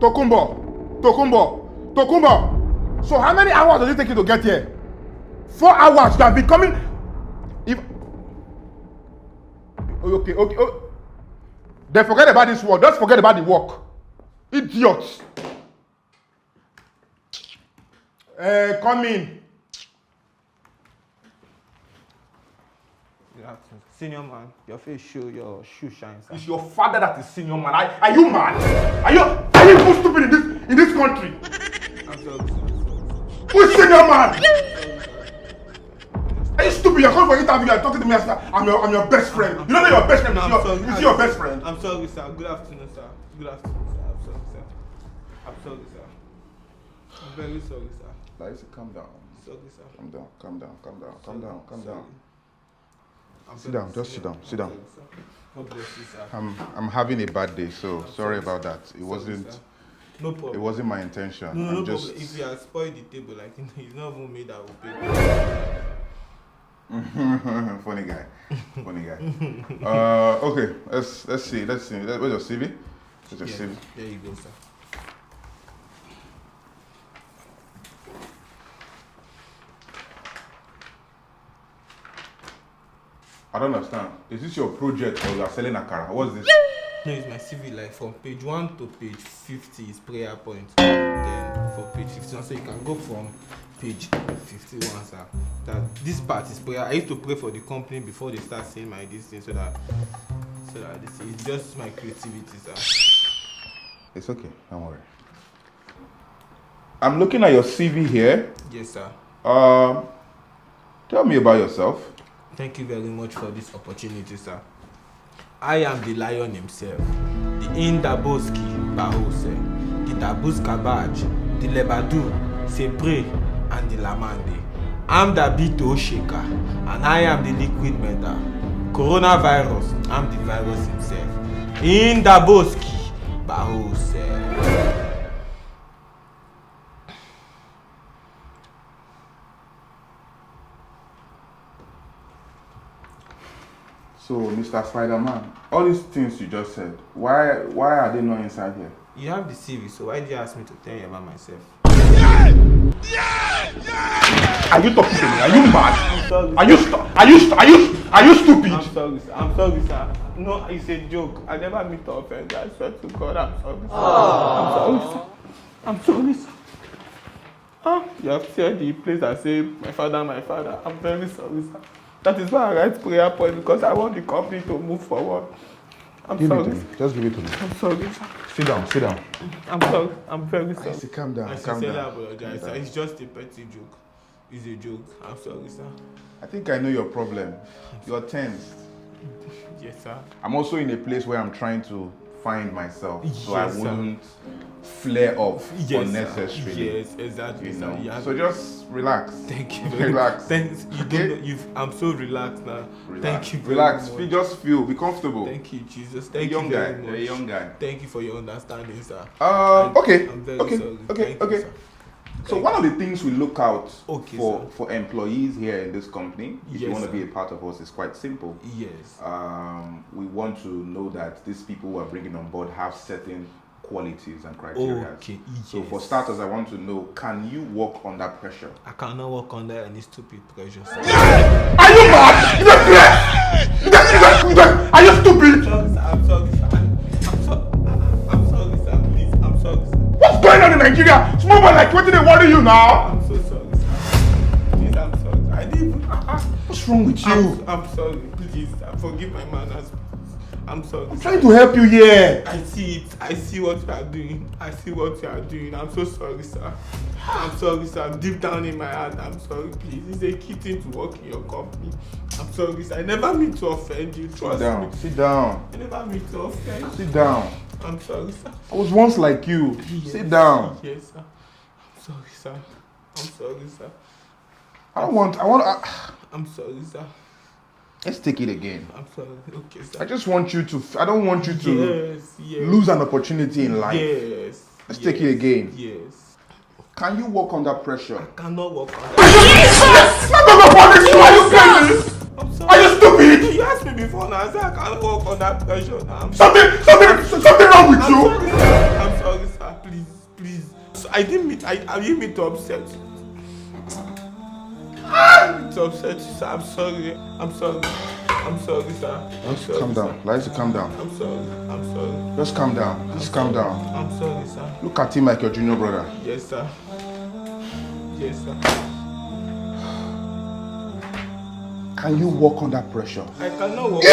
Tokumbo. So how many hours does it take you to get here? 4 hours. You have been coming. If okay. Then forget about this work. Just forget about the work. Idiots. Come in. Senior man, your face show your shoe shines. It's your father that is senior man. Are you mad? Are you even stupid in this country? I'm sorry. Who's senior man? Are you stupid? You're coming for interview and talking to me as I'm your best friend. You don't know your best friend. Is your best friend? I'm sorry, sir. Good afternoon, sir. Good afternoon, sir. I'm sorry, sir. I'm very sorry, sir. Laisisi, calm down. Sorry, sir. Calm down. Sit down. God bless you, sir. I'm having a bad day, so sorry about that. It wasn't. No problem. It wasn't my intention. No problem. If you had spoiled the table, like it's not even made that will pay. Funny guy. Okay. Let's see. Where's your CV? CV. There you go, sir. I don't understand. Is this your project or you are selling akara? What's this? No, it's my CV. Like from page 1 to page 50 is prayer point. Then for page 51, so you can go from page 51, sir. That this part is prayer. I used to pray for the company before they start saying my this thing, so that this is just my creativity, sir. It's okay. Don't worry. I'm looking at your CV here. Yes, sir. Tell me about yourself. Thank you very much for this opportunity, sir. I am the lion himself, the Indaboski Bahose, the Dabuska Badge, the Lebadu, Sepre, and the Lamande. I'm the Bito Shaker, and I am the liquid metal. Coronavirus, I'm the virus himself. Indaboski Bahose. So, Mr. Spider-Man, all these things you just said, why are they not inside here? You have the CV, so why did you ask me to tell you about myself? Are you talking to me? Are you mad? I'm sorry. Are you stupid? I'm sorry, sir. No, it's a joke. I never mean to offend you. I swear to God, I'm sorry, sir. I'm sorry, sir. You have said the place I say my father. I'm very sorry, sir. That is why I write prayer point, because I want the company to move forward. I'm sorry. Just give it to me. I'm sorry, sir. Sit down. I'm sorry. I'm very sorry. Calm down. I sincerely apologize, sir. It's just a petty joke. It's a joke. I'm sorry, sir. I think I know your problem. You're tense. Yes, sir. I'm also in a place where I'm trying to find myself, so yes, I wouldn't flare up unnecessarily. Yes, exactly. You know? Sir. So just relax. Thank you. Relax. Thanks. You don't know, I'm so relaxed now. Relax. Thank you. Relax. Just feel. Be comfortable. Thank you, Jesus. Thank you very much. You're a young guy. Thank you for your understanding, sir. Okay. I'm very sorry. Okay. Thank you, sir. So one of the things we look out for employees here in this company, if you want to sir. be a part of us, is quite simple. Yes. We want to know that these people who are bringing on board have certain qualities and criteria. Okay. So yes. for starters, I want to know, can you work under pressure? I cannot work under any stupid pressure, sir. Are you mad? Are you stupid? I'm sorry, sir. I'm sorry, sir. Please, I'm sorry, sir. What's going on in Nigeria? Small boy like what did they worry you now? I'm so sorry, sir. Please, I'm sorry. I didn't. What's wrong with you? I'm sorry. Please, forgive my manners. I'm sorry. I'm trying to help you here. I see it. I see what you are doing. I'm so sorry, sir. I'm sorry, sir. Deep down in my heart, I'm sorry. Please, it's a key thing to work in your company. I'm sorry, sir. I never mean to offend you. Trust me. Sit down. I never mean to offend you. Sit down. I'm sorry, sir. I was once like you. Yes. Sit down. Yes, sir. I'm sorry, sir. I'm sorry, sir. I'm sorry, sir. Let's take it again. I'm sorry. Okay, sir. I don't want you to lose an opportunity in life. Yes. Let's take it again. Yes. Can you work under pressure? I cannot work under pressure. I'm sorry. Are you stupid? You asked me before now. I said I can't work under pressure now. Something wrong with you? I'm sorry, sir. Please. I didn't mean to upset you. To upset you, sir. I'm sorry, sir. Calm down. Lasisi, calm down. I'm sorry. Just calm down. Just calm down. I'm sorry, sir. Look at him like your junior brother. Yes, sir. Can you work under pressure? I cannot work. I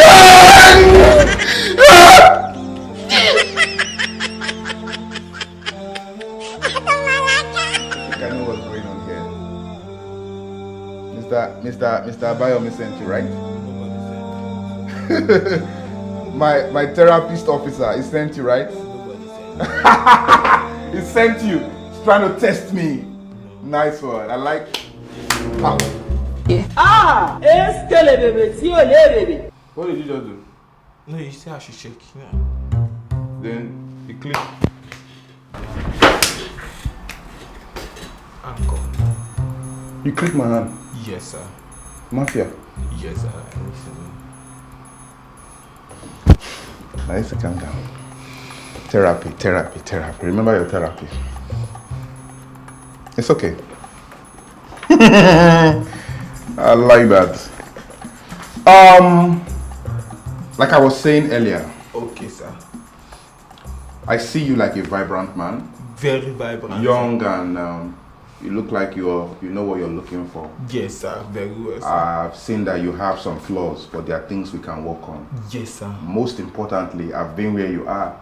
think I know what's going on here. Mr. Abayomi sent you, right? my therapist officer, he sent you, right? He sent you. He's trying to test me. Nice one. I like. What did you just do? No, you say I should check. Yeah. Then you click. Uncle. You click my hand. Yes, sir. Mafia. Yes, sir. Nice, calm down. Therapy. Remember your therapy. It's okay. I like that. Like I was saying earlier. Okay, sir. I see you like a vibrant man. Very vibrant. Young and you look like you know what you're looking for. Yes, sir. Very well, sir. I've seen that you have some flaws, but there are things we can work on. Yes, sir. Most importantly, I've been where you are.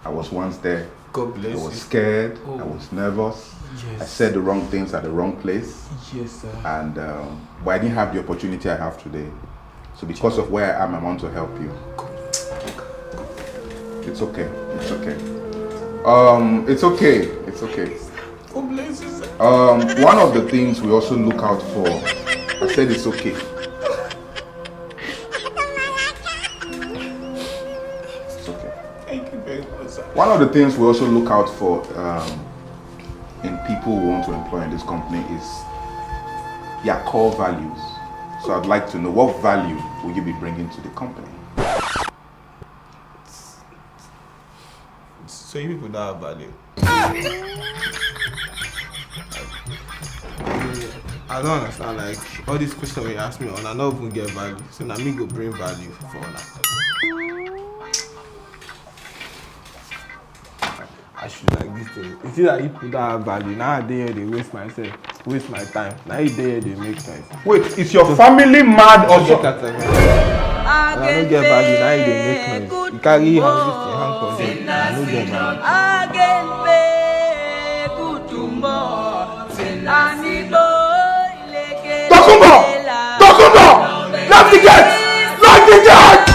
I was once there. God bless you. I was scared. Oh. I was nervous. Yes. I said the wrong things at the wrong place. Yes, sir. And but I didn't have the opportunity I have today. So because of where I am, I want to help you. It's okay. It's okay. It's okay. It's okay. God bless you, sir. One of the things we also look out for. I said it's okay. It's okay. Thank you very much, sir. One of the things we also look out for in people we want to employ in this company is their core values. So I'd like to know, what value will you be bringing to the company? So you people don't have value. I don't understand, like all these questions you ask me on, I don't even get value. So now me go bring value for now. I should like this thing. You see that you people don't have value. Now they waste my time. Now they make sense. Wait, is your family mad or so? I don't get value. Now they make noise. You carry hand from them. I don't get value. Tokumbo! Lock the gate!